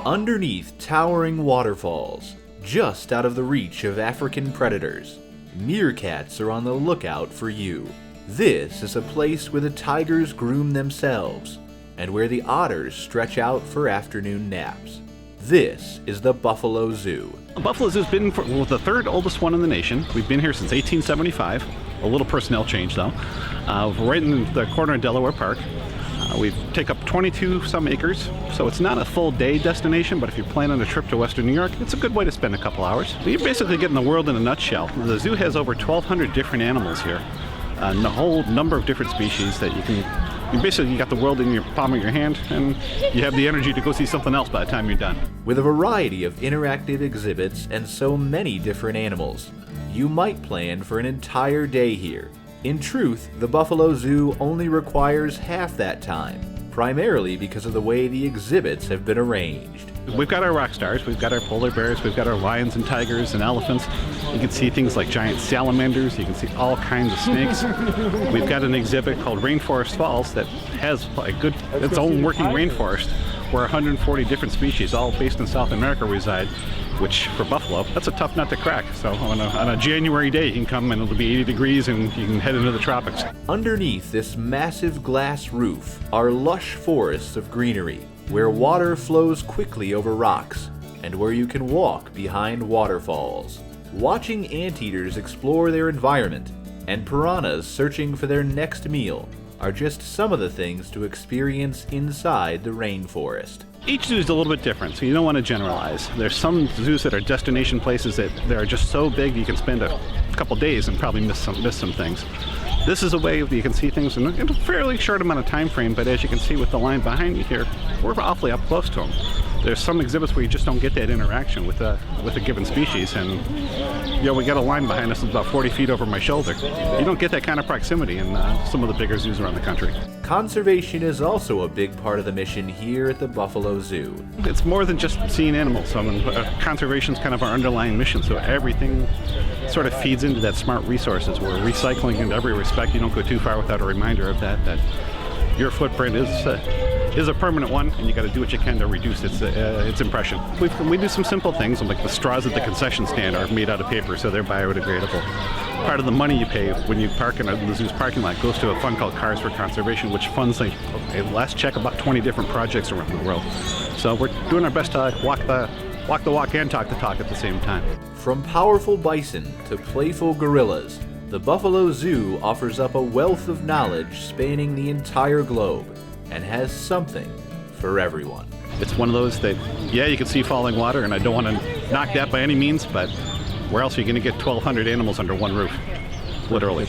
Underneath towering waterfalls, just out of the reach of African predators, meerkats are on the lookout for you. This is a place where the tigers groom themselves, and where the otters stretch out for afternoon naps. This is the Buffalo Zoo. Buffalo Zoo's been the third oldest one in the nation. We've been here since 1875. A little personnel change though. Right in the corner of Delaware Park. We take up 22 some acres, so it's not a full day destination, but if you're planning a trip to Western New York, it's a good way to spend a couple hours. So you're basically getting the world in a nutshell. The zoo has over 1,200 different animals here, and a whole number of different species that you got the world in your palm of your hand, and you have the energy to go see something else by the time you're done. With a variety of interactive exhibits and so many different animals, you might plan for an entire day here. In truth, the Buffalo Zoo only requires half that time, primarily because of the way the exhibits have been arranged. We've got our rock stars, we've got our polar bears, we've got our lions and tigers and elephants. You can see things like giant salamanders, you can see all kinds of snakes. We've got an exhibit called Rainforest Falls that has its own working rainforest where 140 different species, all based in South America, reside, which for buffalo, that's a tough nut to crack. So on a January day, you can come and it'll be 80 degrees and you can head into the tropics. Underneath this massive glass roof are lush forests of greenery, where water flows quickly over rocks, and where you can walk behind waterfalls. Watching anteaters explore their environment, and piranhas searching for their next meal, are just some of the things to experience inside the rainforest. Each zoo is a little bit different, so you don't want to generalize. There's some zoos that are destination places that are just so big you can spend a couple days and probably miss some things. This is a way that you can see things in a fairly short amount of time frame, but as you can see with the line behind you here, we're awfully up close to them. There's some exhibits where you just don't get that interaction with a given species, and we got a line behind us that's about 40 feet over my shoulder. You don't get that kind of proximity in some of the bigger zoos around the country. Conservation is also a big part of the mission here at the Buffalo Zoo. It's more than just seeing animals. Conservation is kind of our underlying mission, so everything sort of feeds into that smart resources. We're recycling in every respect. You don't go too far without a reminder of that your footprint is a permanent one, and you got to do what you can to reduce its impression. We do some simple things, like the straws at the concession stand are made out of paper, so they're biodegradable. Part of the money you pay when you park in the zoo's parking lot goes to a fund called Cars for Conservation, which funds, last check, about 20 different projects around the world. So we're doing our best to walk the walk and talk the talk at the same time. From powerful bison to playful gorillas, the Buffalo Zoo offers up a wealth of knowledge spanning the entire globe, and has something for everyone. It's one of those that, you can see falling water, and I don't want to knock that by any means, but where else are you going to get 1,200 animals under one roof? Literally.